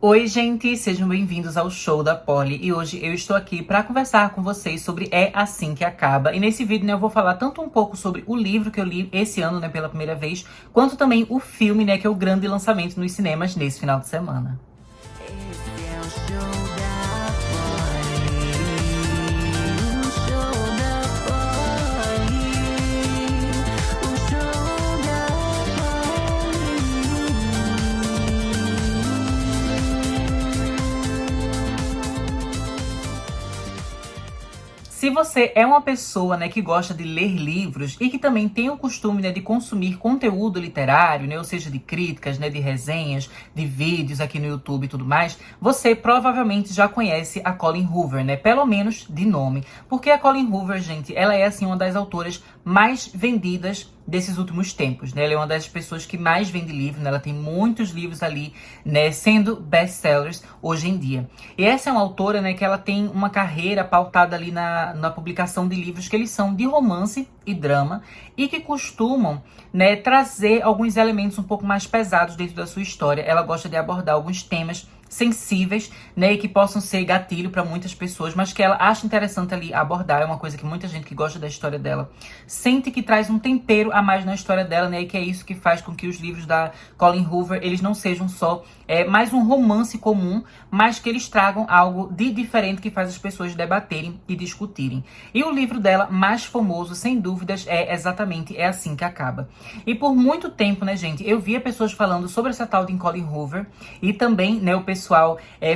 Oi, gente, sejam bem-vindos ao Show da Polly e hoje eu estou aqui para conversar com vocês sobre É Assim Que Acaba. E nesse vídeo, eu vou falar tanto um pouco sobre o livro que eu li esse ano, pela primeira vez, quanto também o filme, que é o grande lançamento nos cinemas nesse final de semana. Se você é uma pessoa, que gosta de ler livros e que também tem o costume, de consumir conteúdo literário, ou seja, de críticas, de resenhas, de vídeos aqui no YouTube e tudo mais, você provavelmente já conhece a Colleen Hoover, pelo menos de nome. Porque a Colleen Hoover, gente, ela é, assim, uma das autoras mais vendidas desses últimos tempos, Ela é uma das pessoas que mais vende livro, Ela tem muitos livros ali, sendo best-sellers hoje em dia. E essa é uma autora, que ela tem uma carreira pautada ali na publicação de livros que eles são de romance e drama e que costumam, trazer alguns elementos um pouco mais pesados dentro da sua história. Ela gosta de abordar alguns temas sensíveis, e que possam ser gatilho para muitas pessoas, mas que ela acha interessante ali abordar. É uma coisa que muita gente que gosta da história dela sente que traz um tempero a mais na história dela, e que é isso que faz com que os livros da Colleen Hoover, eles não sejam só mais um romance comum, mas que eles tragam algo de diferente que faz as pessoas debaterem e discutirem. E o livro dela mais famoso, sem dúvidas, é exatamente É Assim Que Acaba. E por muito tempo, gente, eu via pessoas falando sobre essa tal de Colleen Hoover e também, o pessoal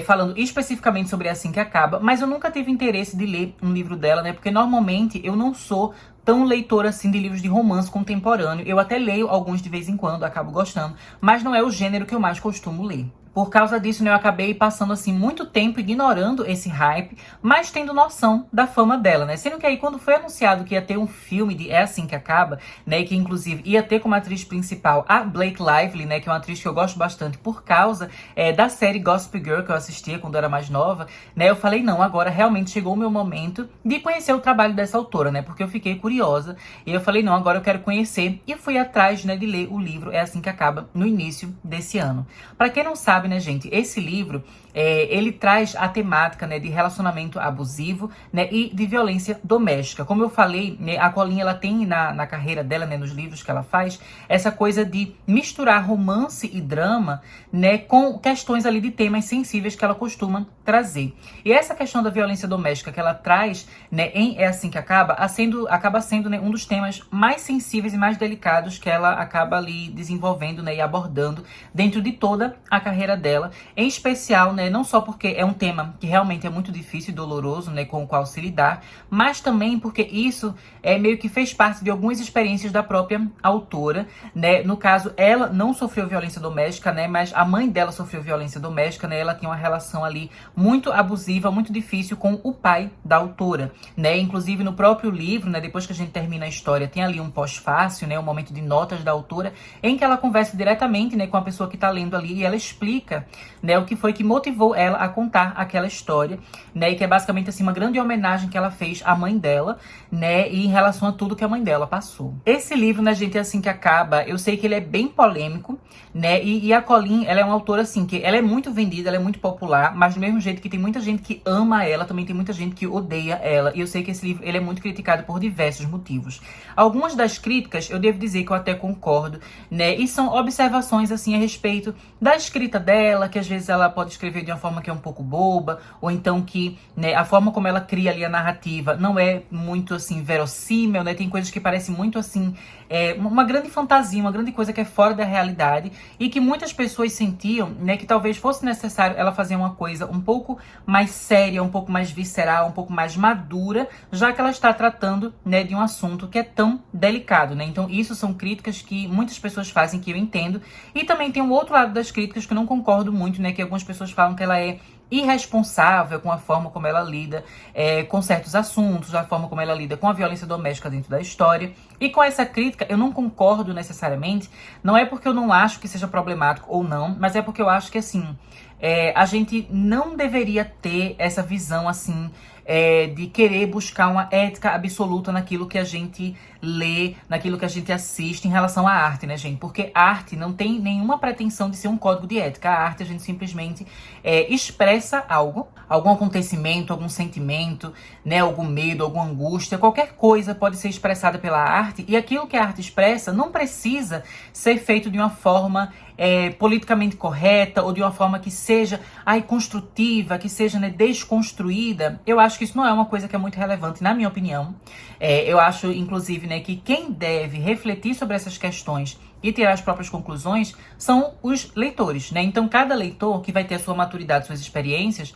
falando especificamente sobre É Assim Que Acaba, mas eu nunca tive interesse de ler um livro dela, porque normalmente eu não sou tão leitora assim de livros de romance contemporâneo. Eu até leio alguns de vez em quando, acabo gostando, mas não é o gênero que eu mais costumo ler. Por causa disso, eu acabei passando, assim, muito tempo ignorando esse hype, mas tendo noção da fama dela, Sendo que aí, quando foi anunciado que ia ter um filme de É Assim Que Acaba, e que inclusive ia ter como atriz principal a Blake Lively, que é uma atriz que eu gosto bastante por causa da série Gossip Girl, que eu assistia quando eu era mais nova, eu falei, não, agora realmente chegou o meu momento de conhecer o trabalho dessa autora, porque eu fiquei curiosa, e eu falei, não, agora eu quero conhecer, e fui atrás, de ler o livro É Assim Que Acaba, no início desse ano. Pra quem não sabe, gente, esse livro, ele traz a temática, de relacionamento abusivo, e de violência doméstica. Como eu falei, a Colleen, ela tem na carreira dela, nos livros que ela faz, essa coisa de misturar romance e drama, com questões ali de temas sensíveis que ela costuma trazer. E essa questão da violência doméstica que ela traz, em É Assim Que Acaba, acaba sendo, um dos temas mais sensíveis e mais delicados que ela acaba ali desenvolvendo, e abordando dentro de toda a carreira dela, em especial, não só porque é um tema que realmente é muito difícil e doloroso, com o qual se lidar, mas também porque isso meio que fez parte de algumas experiências da própria autora, No caso, ela não sofreu violência doméstica, mas a mãe dela sofreu violência doméstica, Ela tinha uma relação ali muito abusiva, muito difícil com o pai da autora, Inclusive no próprio livro, depois que a gente termina a história, tem ali um pós-fácil, um momento de notas da autora, em que ela conversa diretamente, com a pessoa que está lendo ali, e ela explica, o que foi que motivou ela a contar aquela história, e que é basicamente, assim, uma grande homenagem que ela fez à mãe dela, e em relação a tudo que a mãe dela passou. Esse livro, gente, É Assim Que Acaba, eu sei que ele é bem polêmico, e a Colleen, ela é uma autora, assim, que ela é muito vendida, ela é muito popular, mas do mesmo jeito que tem muita gente que ama ela, também tem muita gente que odeia ela, e eu sei que esse livro, ele é muito criticado por diversos motivos. Algumas das críticas, eu devo dizer que eu até concordo, e são observações, assim, a respeito da escrita dela, que às vezes ela pode escrever de uma forma que é um pouco boba, ou então que, a forma como ela cria ali a narrativa não é muito, assim, verossímil, Tem coisas que parecem muito, assim, uma grande fantasia, uma grande coisa que é fora da realidade, e que muitas pessoas sentiam, que talvez fosse necessário ela fazer uma coisa um pouco mais séria, um pouco mais visceral, um pouco mais madura, já que ela está tratando, de um assunto que é tão delicado, Então, isso são críticas que muitas pessoas fazem, que eu entendo, e também tem um outro lado das críticas que eu não concordo muito, que algumas pessoas falam que ela é irresponsável com a forma como ela lida com certos assuntos, a forma como ela lida com a violência doméstica dentro da história. E com essa crítica eu não concordo necessariamente, não é porque eu não acho que seja problemático ou não, mas é porque eu acho que, assim, a gente não deveria ter essa visão, assim, de querer buscar uma ética absoluta naquilo que a gente lê, naquilo que a gente assiste em relação à arte, né, gente? Porque arte não tem nenhuma pretensão de ser um código de ética. A arte, a gente simplesmente expressa algo, algum acontecimento, algum sentimento, né, algum medo, alguma angústia, qualquer coisa pode ser expressada pela arte, e aquilo que a arte expressa não precisa ser feito de uma forma politicamente correta ou de uma forma que seja construtiva, que seja, né, desconstruída. Eu acho que isso não é uma coisa que é muito relevante, na minha opinião. Eu acho, inclusive, né, que quem deve refletir sobre essas questões e tirar as próprias conclusões são os leitores, né? Então, cada leitor que vai ter a sua maturidade, suas experiências,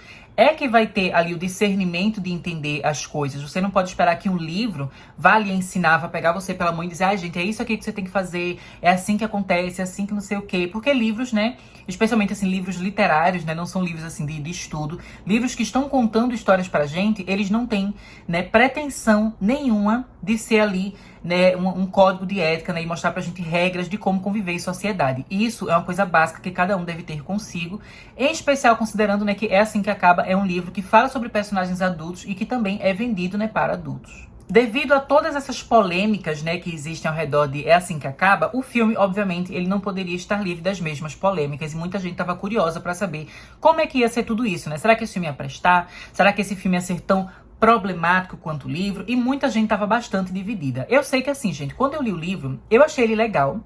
que vai ter ali o discernimento de entender as coisas. Você não pode esperar que um livro vá lhe ensinar, vá pegar você pela mão e dizer, gente, é isso aqui que você tem que fazer, é assim que acontece, é assim que não sei o quê. Porque livros, né, especialmente assim, livros literários, né, não são livros assim de estudo, livros que estão contando histórias pra gente, eles não têm, né, pretensão nenhuma de ser ali, né, um código de ética, né, e mostrar pra gente regras de como conviver em sociedade. E isso é uma coisa básica que cada um deve ter consigo, em especial considerando, né, que É Assim Que Acaba é um livro que fala sobre personagens adultos e que também é vendido, né, para adultos. Devido a todas essas polêmicas, né, que existem ao redor de É Assim Que Acaba, o filme, obviamente, ele não poderia estar livre das mesmas polêmicas, e muita gente estava curiosa para saber como é que ia ser tudo isso, né? Será que esse filme ia prestar? Será que esse filme ia ser tão problemático quanto o livro? E muita gente estava bastante dividida. Eu sei que assim, gente, quando eu li o livro, eu achei ele legal.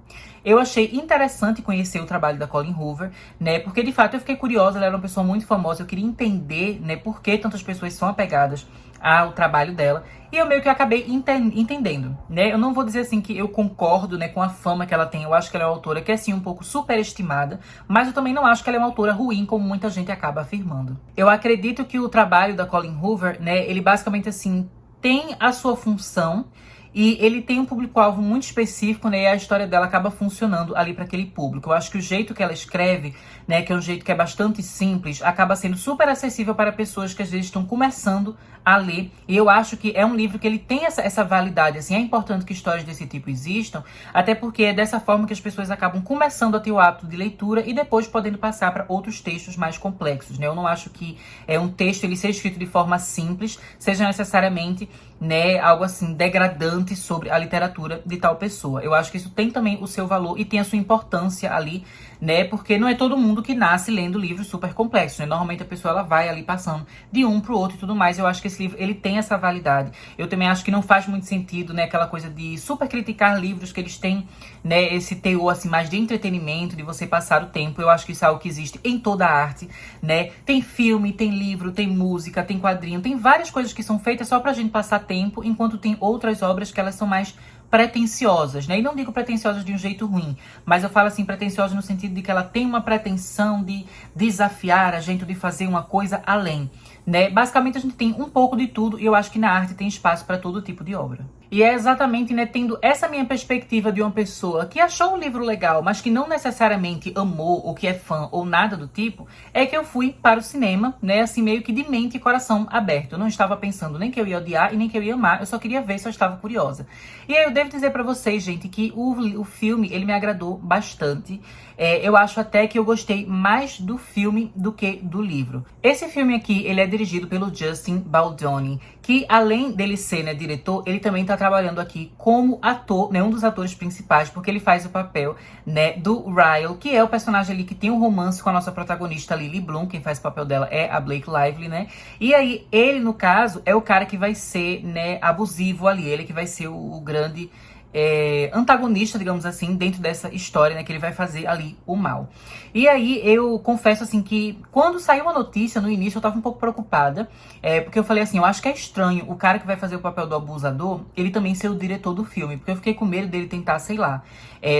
Eu achei interessante conhecer o trabalho da Colleen Hoover, né? Porque, de fato, eu fiquei curiosa, ela era uma pessoa muito famosa, eu queria entender, né, por que tantas pessoas são apegadas ao trabalho dela. E eu meio que acabei entendendo, né? Eu não vou dizer assim que eu concordo, né, com a fama que ela tem. Eu acho que ela é uma autora que é, assim, um pouco superestimada, mas eu também não acho que ela é uma autora ruim, como muita gente acaba afirmando. Eu acredito que o trabalho da Colleen Hoover, né, ele basicamente, assim, tem a sua função, e ele tem um público-alvo muito específico, né? E a história dela acaba funcionando ali para aquele público. Eu acho que o jeito que ela escreve, né? Que é um jeito que é bastante simples, acaba sendo super acessível para pessoas que às vezes estão começando a ler. E eu acho que é um livro que ele tem essa validade, assim. É importante que histórias desse tipo existam, até porque é dessa forma que as pessoas acabam começando a ter o hábito de leitura e depois podendo passar para outros textos mais complexos, né? Eu não acho que um texto ele seja escrito de forma simples, seja necessariamente, né, algo assim degradante sobre a literatura de tal pessoa. Eu acho que isso tem também o seu valor e tem a sua importância ali, né, porque não é todo mundo que nasce lendo livros super complexos, né? Normalmente a pessoa ela vai ali passando de um pro outro e tudo mais. Eu acho que esse livro ele tem essa validade. Eu também acho que não faz muito sentido, né, aquela coisa de super criticar livros que eles têm, né, esse teor assim mais de entretenimento, de você passar o tempo. Eu acho que isso é algo que existe em toda a arte, né? Tem filme, tem livro, tem música, tem quadrinho, tem várias coisas que são feitas só pra gente passar tempo, enquanto tem outras obras que elas são mais pretensiosas, né? E não digo pretensiosas de um jeito ruim, mas eu falo assim, pretensiosas no sentido de que ela tem uma pretensão de desafiar a gente, de fazer uma coisa além, né? Basicamente a gente tem um pouco de tudo e eu acho que na arte tem espaço para todo tipo de obra. E é exatamente, né, tendo essa minha perspectiva de uma pessoa que achou o livro legal, mas que não necessariamente amou, ou que é fã, ou nada do tipo, é que eu fui para o cinema, né, assim, meio que de mente e coração aberto. Eu não estava pensando nem que eu ia odiar e nem que eu ia amar, eu só queria ver, só estava curiosa. E aí eu devo dizer pra vocês, gente, que o filme, ele me agradou bastante. Eu acho até que eu gostei mais do filme do que do livro. Esse filme aqui, ele é dirigido pelo Justin Baldoni, que além dele ser, né, diretor, ele também tá trabalhando aqui como ator, né, um dos atores principais, porque ele faz o papel, né, do Ryle, que é o personagem ali que tem um romance com a nossa protagonista Lily Bloom. Quem faz o papel dela é a Blake Lively, né? E aí, ele, no caso, é o cara que vai ser, né, abusivo ali, ele que vai ser o grande antagonista, digamos assim, dentro dessa história, né, que ele vai fazer ali o mal. E aí, eu confesso, assim, que quando saiu a notícia, no início, eu tava um pouco preocupada, porque eu falei assim, eu acho que é estranho o cara que vai fazer o papel do abusador, ele também ser o diretor do filme, porque eu fiquei com medo dele tentar, sei lá,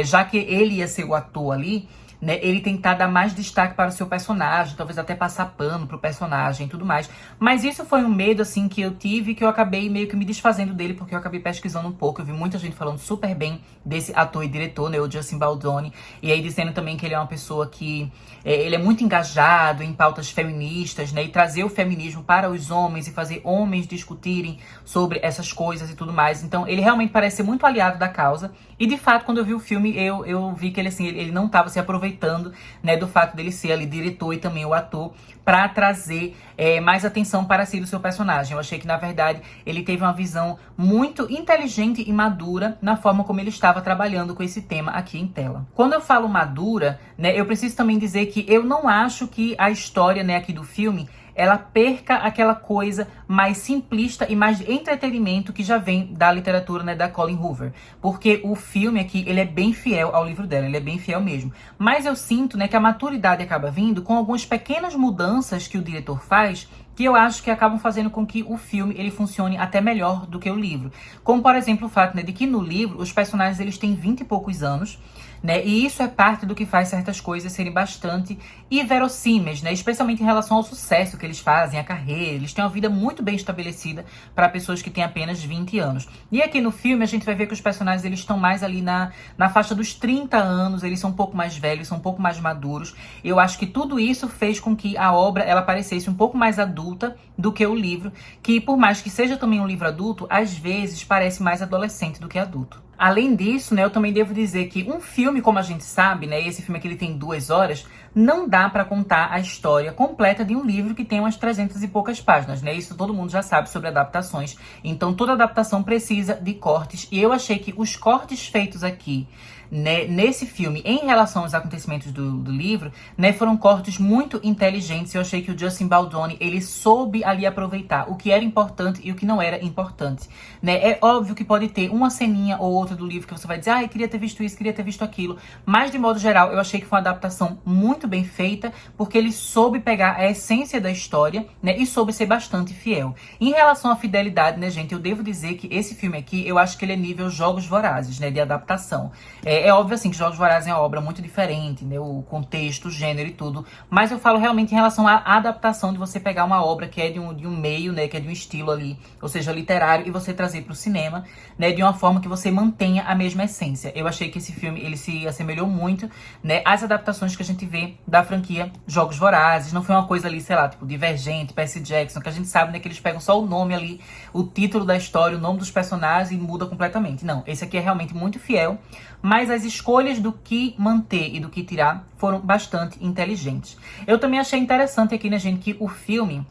já que ele ia ser o ator ali, né, ele tentar dar mais destaque para o seu personagem, talvez até passar pano pro personagem e tudo mais. Mas isso foi um medo, assim, que eu tive, que eu acabei meio que me desfazendo dele, porque eu acabei pesquisando um pouco. Eu vi muita gente falando super bem desse ator e diretor, né, o Justin Baldoni, e aí dizendo também que ele é uma pessoa que ele é muito engajado em pautas feministas, né, e trazer o feminismo para os homens e fazer homens discutirem sobre essas coisas e tudo mais. Então, ele realmente parece ser muito aliado da causa. E, de fato, quando eu vi o filme, eu vi que ele, assim, ele não estava se aproveitando aproveitando, né, do fato dele ser ali diretor e também o ator, para trazer mais atenção para si do seu personagem. Eu achei que, na verdade, ele teve uma visão muito inteligente e madura na forma como ele estava trabalhando com esse tema aqui em tela. Quando eu falo madura, né, eu preciso também dizer que eu não acho que a história, né, aqui do filme, ela perca aquela coisa mais simplista e mais de entretenimento que já vem da literatura, né, da Colleen Hoover. Porque o filme aqui, ele é bem fiel ao livro dela, ele é bem fiel mesmo. Mas eu sinto, né, que a maturidade acaba vindo com algumas pequenas mudanças que o diretor faz, que eu acho que acabam fazendo com que o filme ele funcione até melhor do que o livro. Como, por exemplo, o fato, né, de que no livro os personagens eles têm 20 e poucos anos, né? E isso é parte do que faz certas coisas serem bastante inverossímeis, né? Especialmente em relação ao sucesso que eles fazem, a carreira. Eles têm uma vida muito bem estabelecida para pessoas que têm apenas 20 anos. E aqui no filme a gente vai ver que os personagens eles estão mais ali na faixa dos 30 anos, eles são um pouco mais velhos, são um pouco mais maduros. Eu acho que tudo isso fez com que a obra ela parecesse um pouco mais adulta do que o livro, que por mais que seja também um livro adulto, às vezes parece mais adolescente do que adulto. Além disso, né, eu também devo dizer que um filme, como a gente sabe, né, esse filme aqui ele tem 2 horas, não dá pra contar a história completa de um livro que tem umas 300 e poucas páginas, né? Isso todo mundo já sabe sobre adaptações. Então toda adaptação precisa de cortes, e eu achei que os cortes feitos aqui, né, nesse filme, em relação aos acontecimentos do livro, né, foram cortes muito inteligentes. Eu achei que o Justin Baldoni, ele soube ali aproveitar o que era importante e o que não era importante, né? É óbvio que pode ter uma ceninha ou outra do livro que você vai dizer, eu queria ter visto isso, queria ter visto aquilo, mas de modo geral, eu achei que foi uma adaptação muito bem feita, porque ele soube pegar a essência da história, né, e soube ser bastante fiel. Em relação à fidelidade, né, gente, eu devo dizer que esse filme aqui, eu acho que ele é nível Jogos Vorazes, né, de adaptação. É óbvio, assim, que Jogos Vorazes é uma obra muito diferente, né, o contexto, o gênero e tudo, mas eu falo realmente em relação à adaptação de você pegar uma obra que é de um meio, né, que é de um estilo ali, ou seja, literário, e você trazer para o cinema, né, de uma forma que você mantenha a mesma essência. Eu achei que esse filme, ele se assemelhou muito, né, às adaptações que a gente vê da franquia Jogos Vorazes. Não foi uma coisa ali, sei lá, tipo Divergente, Percy Jackson, que a gente sabe, né, que eles pegam só o nome ali, o título da história, o nome dos personagens e muda completamente. Não, esse aqui é realmente muito fiel, mas as escolhas do que manter e do que tirar foram bastante inteligentes. Eu também achei interessante aqui, né, gente, que o filme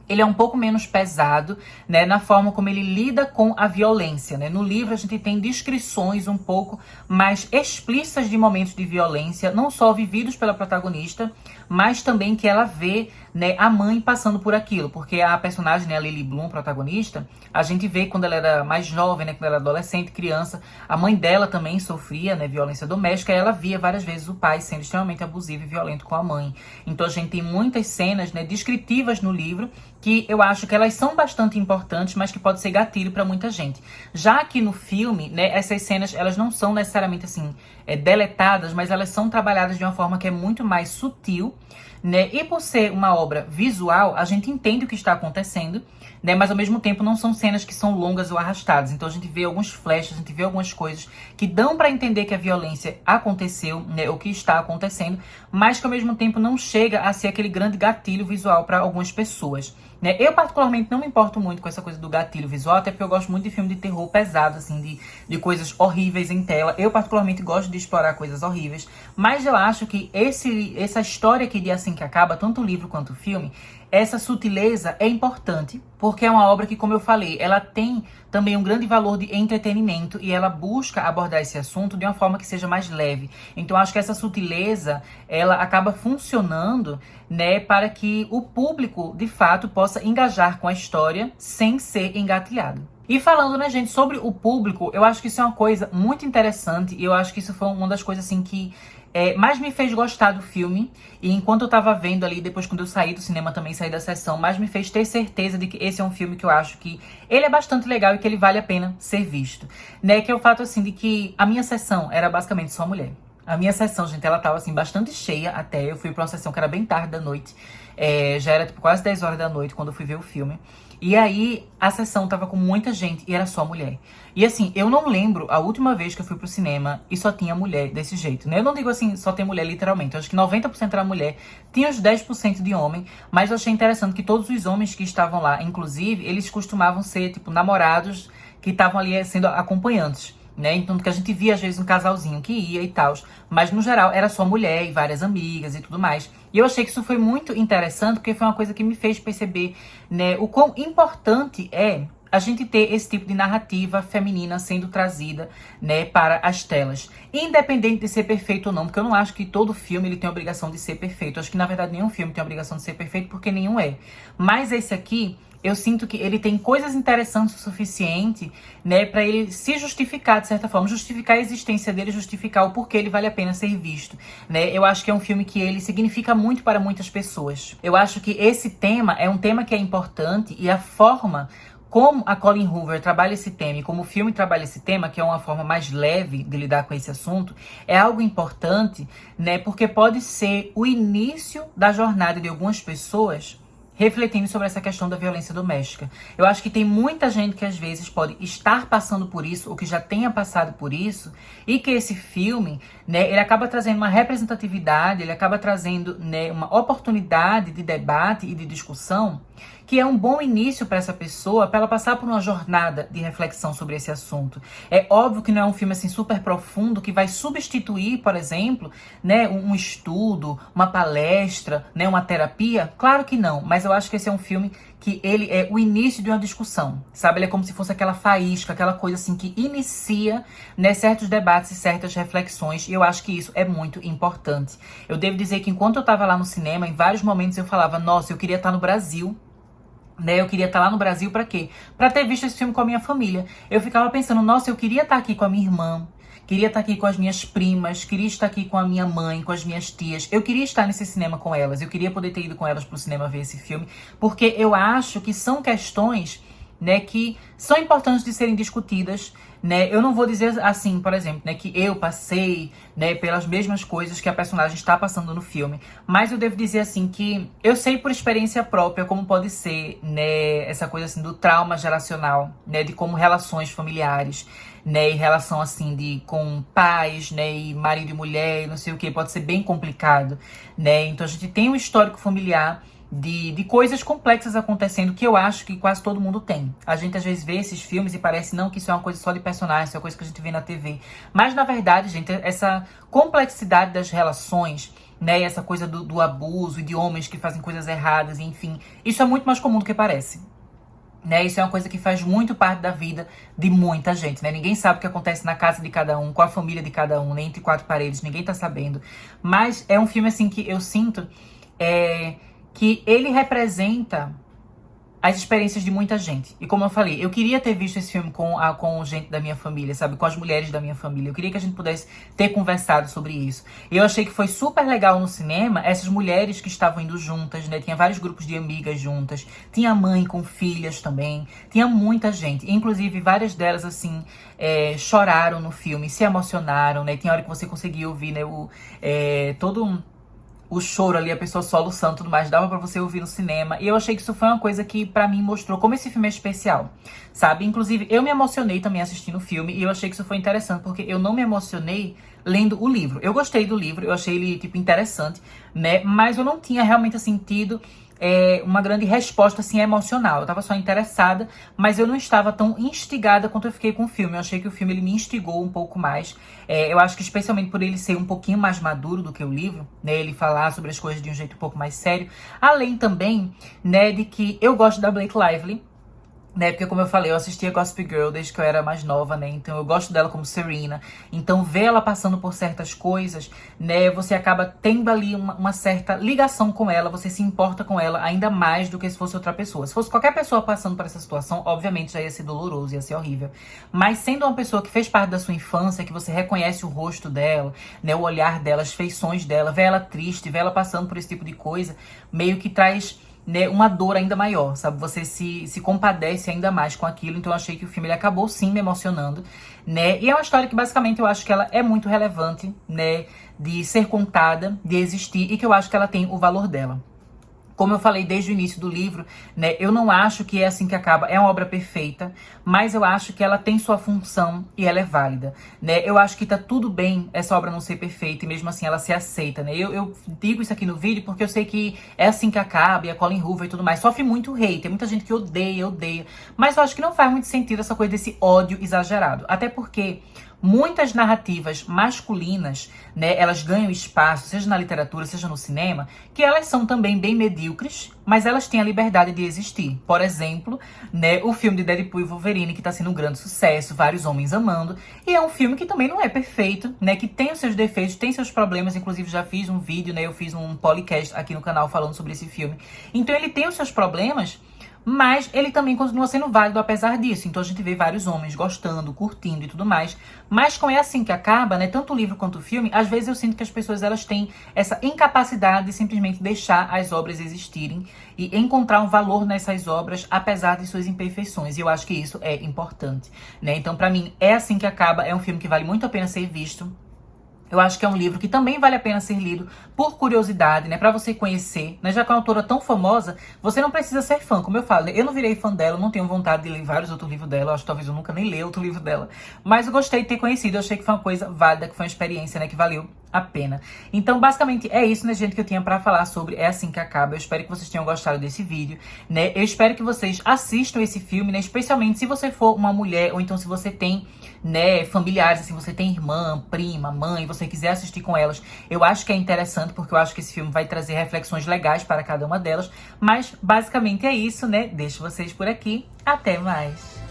ele é um pouco menos pesado, né, na forma como ele lida com a violência, né? No livro a gente tem descrições um pouco mais explícitas de momentos de violência, não só vividos pela protagonista, mas também que ela vê, né, a mãe passando por aquilo, porque a personagem, né, a Lily Bloom, protagonista, a gente vê quando ela era mais jovem, né, quando ela era adolescente, criança, a mãe dela também sofria, né, violência doméstica, e ela via várias vezes o pai sendo extremamente abusivo e violento com a mãe. Então a gente tem muitas cenas, né, descritivas no livro, que eu acho que elas são bastante importantes, mas que pode ser gatilho para muita gente. Já que no filme, né, essas cenas, elas não são necessariamente assim, deletadas, mas elas são trabalhadas de uma forma que é muito mais sutil, né? E por ser uma obra visual, a gente entende o que está acontecendo, né? Mas ao mesmo tempo não são cenas que são longas ou arrastadas. Então a gente vê alguns flashes, a gente vê algumas coisas que dão para entender que a violência aconteceu, né? O que está acontecendo, mas que ao mesmo tempo não chega a ser aquele grande gatilho visual para algumas pessoas, né? Eu particularmente não me importo muito com essa coisa do gatilho visual, até porque eu gosto muito de filme de terror pesado, assim, de coisas horríveis em tela. Eu particularmente gosto de explorar coisas horríveis, mas eu acho que essa história aqui de Assim que Acaba, tanto o livro quanto o filme, essa sutileza é importante, porque é uma obra que, como eu falei, ela tem também um grande valor de entretenimento e ela busca abordar esse assunto de uma forma que seja mais leve. Então, acho que essa sutileza, ela acaba funcionando, né, para que o público, de fato, possa engajar com a história sem ser engatilhado. E falando, né, gente, sobre o público, eu acho que isso é uma coisa muito interessante e eu acho que isso foi uma das coisas, assim, que mais me fez gostar do filme. E enquanto eu tava vendo ali, depois quando eu saí do cinema também, saí da sessão, mais me fez ter certeza de que esse é um filme que eu acho que ele é bastante legal e que ele vale a pena ser visto, né? Que é o fato, assim, de que a minha sessão era basicamente só mulher. A minha sessão, gente, ela tava, assim, bastante cheia até. Eu fui pra uma sessão que era bem tarde da noite. Já era, tipo, quase 10 horas da noite quando eu fui ver o filme. E aí, a sessão tava com muita gente e era só mulher. E assim, eu não lembro a última vez que eu fui pro cinema e só tinha mulher desse jeito, né? Eu não digo assim, só tem mulher literalmente. Eu acho que 90% era mulher, tinha os 10% de homem. Mas eu achei interessante que todos os homens que estavam lá, inclusive, eles costumavam ser, tipo, namorados que estavam ali sendo acompanhantes. né? Então, que a gente via, às vezes, um casalzinho que ia e tal. Mas, no geral, era só mulher e várias amigas e tudo mais. E eu achei que isso foi muito interessante, porque foi uma coisa que me fez perceber, né, o quão importante é a gente ter esse tipo de narrativa feminina sendo trazida, né, para as telas. Independente de ser perfeito ou não, porque eu não acho que todo filme ele tem a obrigação de ser perfeito. Eu acho que, na verdade, nenhum filme tem a obrigação de ser perfeito, porque nenhum é. Mas esse aqui, eu sinto que ele tem coisas interessantes o suficiente, né, para ele se justificar, de certa forma, justificar a existência dele, justificar o porquê ele vale a pena ser visto, né? Eu acho que é um filme que ele significa muito para muitas pessoas. Eu acho que esse tema é um tema que é importante e a forma como a Colleen Hoover trabalha esse tema e como o filme trabalha esse tema, que é uma forma mais leve de lidar com esse assunto, é algo importante, né? Porque pode ser o início da jornada de algumas pessoas refletindo sobre essa questão da violência doméstica. Eu acho que tem muita gente que às vezes pode estar passando por isso, ou que já tenha passado por isso, e que esse filme, né, ele acaba trazendo uma representatividade, ele acaba trazendo, né, uma oportunidade de debate e de discussão, que é um bom início para essa pessoa, para ela passar por uma jornada de reflexão sobre esse assunto. É óbvio que não é um filme assim super profundo que vai substituir, por exemplo, né, um estudo, uma palestra, né, uma terapia. Claro que não, mas eu acho que esse é um filme que ele é o início de uma discussão, sabe? Ele é como se fosse aquela faísca, aquela coisa assim que inicia, né, certos debates e certas reflexões, e eu acho que isso é muito importante. Eu devo dizer que enquanto eu estava lá no cinema, em vários momentos eu falava, nossa, eu queria estar no Brasil, né, eu queria estar lá no Brasil pra quê? Pra ter visto esse filme com a minha família. Eu ficava pensando, nossa, eu queria estar aqui com a minha irmã, queria estar aqui com as minhas primas, queria estar aqui com a minha mãe, com as minhas tias. Eu queria estar nesse cinema com elas, eu queria poder ter ido com elas pro cinema ver esse filme, porque eu acho que são questões, né, que são importantes de serem discutidas, né? Eu não vou dizer assim, por exemplo, né, que eu passei, né, pelas mesmas coisas que a personagem está passando no filme, mas eu devo dizer assim que eu sei por experiência própria como pode ser, né, essa coisa assim do trauma geracional, né, de como relações familiares, né, e relação assim de com pais, né, e marido e mulher, e não sei o que, pode ser bem complicado, né? Então a gente tem um histórico familiar de coisas complexas acontecendo que eu acho que quase todo mundo tem. A gente às vezes vê esses filmes e parece não que isso é uma coisa só de personagens, isso é uma coisa que a gente vê na TV. Mas na verdade, gente, essa complexidade das relações, né, e essa coisa do abuso e de homens que fazem coisas erradas, enfim, isso é muito mais comum do que parece. Né, isso é uma coisa que faz muito parte da vida de muita gente, né? Ninguém sabe o que acontece na casa de cada um, com a família de cada um, né? Entre quatro paredes, ninguém tá sabendo. Mas é um filme, assim, que eu sinto que ele representa as experiências de muita gente. E como eu falei, eu queria ter visto esse filme com gente da minha família, sabe? Com as mulheres da minha família. Eu queria que a gente pudesse ter conversado sobre isso. E eu achei que foi super legal no cinema essas mulheres que estavam indo juntas, né? Tinha vários grupos de amigas juntas. Tinha mãe com filhas também. Tinha muita gente. Inclusive, várias delas, assim, choraram no filme, se emocionaram, né? Tinha hora que você conseguia ouvir, né? Todo o choro ali, a pessoa soluçando e tudo mais, dava pra você ouvir no cinema. E eu achei que isso foi uma coisa que pra mim mostrou como esse filme é especial, sabe? Inclusive, eu me emocionei também assistindo o filme e eu achei que isso foi interessante, porque eu não me emocionei lendo o livro. Eu gostei do livro, eu achei ele, tipo, interessante, né? Mas eu não tinha realmente sentido uma grande resposta, assim, emocional. Eu tava só interessada, mas eu não estava tão instigada quanto eu fiquei com o filme. Eu achei que o filme, ele me instigou um pouco mais. Eu acho que especialmente por ele ser um pouquinho mais maduro do que o livro, né? Ele falar sobre as coisas de um jeito um pouco mais sério. Além também, né, de que eu gosto da Blake Lively, né, porque como eu falei, eu assistia Gossip Girl desde que eu era mais nova, né, então eu gosto dela como Serena, então ver ela passando por certas coisas, né, você acaba tendo ali uma certa ligação com ela, você se importa com ela ainda mais do que se fosse outra pessoa. Se fosse qualquer pessoa passando por essa situação, obviamente já ia ser doloroso, ia ser horrível, mas sendo uma pessoa que fez parte da sua infância, que você reconhece o rosto dela, né, o olhar dela, as feições dela, ver ela triste, ver ela passando por esse tipo de coisa, meio que traz, né, uma dor ainda maior, sabe? Você se compadece ainda mais com aquilo. Então eu achei que o filme, ele acabou sim me emocionando, né? E é uma história que basicamente eu acho que ela é muito relevante, né, de ser contada, de existir, e que eu acho que ela tem o valor dela. Como eu falei desde o início do livro, né, eu não acho que É Assim que Acaba é uma obra perfeita, mas eu acho que ela tem sua função e ela é válida, né? Eu acho que tá tudo bem essa obra não ser perfeita e mesmo assim ela se aceita, né? Eu digo isso aqui no vídeo porque eu sei que É Assim que Acaba e a Colleen Hoover e tudo mais sofre muito hate, tem muita gente que odeia, mas eu acho que não faz muito sentido essa coisa desse ódio exagerado, até porque muitas narrativas masculinas, né, elas ganham espaço, seja na literatura, seja no cinema, que elas são também bem medíocres, mas elas têm a liberdade de existir. Por exemplo, né, o filme de Deadpool e Wolverine, que está sendo um grande sucesso, vários homens amando, e é um filme que também não é perfeito, né, que tem os seus defeitos, tem seus problemas, inclusive já fiz um vídeo, né, eu fiz um podcast aqui no canal falando sobre esse filme. Então ele tem os seus problemas, mas ele também continua sendo válido apesar disso. Então a gente vê vários homens gostando, curtindo e tudo mais. Mas com É Assim que Acaba, né, tanto o livro quanto o filme, às vezes eu sinto que as pessoas elas têm essa incapacidade de simplesmente deixar as obras existirem e encontrar um valor nessas obras apesar de suas imperfeições. E eu acho que isso é importante, né? Então pra mim, É Assim que Acaba é um filme que vale muito a pena ser visto. Eu acho que é um livro que também vale a pena ser lido por curiosidade, né? Pra você conhecer, né? Já que é uma autora tão famosa, você não precisa ser fã, como eu falo, né? Eu não virei fã dela, não tenho vontade de ler vários outros livros dela. Eu acho que talvez eu nunca nem leia outro livro dela. Mas eu gostei de ter conhecido, eu achei que foi uma coisa válida, que foi uma experiência, né? Que valeu a pena. Então, basicamente, é isso, né, gente, que eu tinha pra falar sobre É Assim que Acaba. Eu espero que vocês tenham gostado desse vídeo, né? Eu espero que vocês assistam esse filme, né? Especialmente se você for uma mulher, ou então se você tem, né, familiares, assim, você tem irmã, prima, mãe, você quiser assistir com elas. Eu acho que é interessante, porque eu acho que esse filme vai trazer reflexões legais para cada uma delas. Mas, basicamente, é isso, né? Deixo vocês por aqui. Até mais!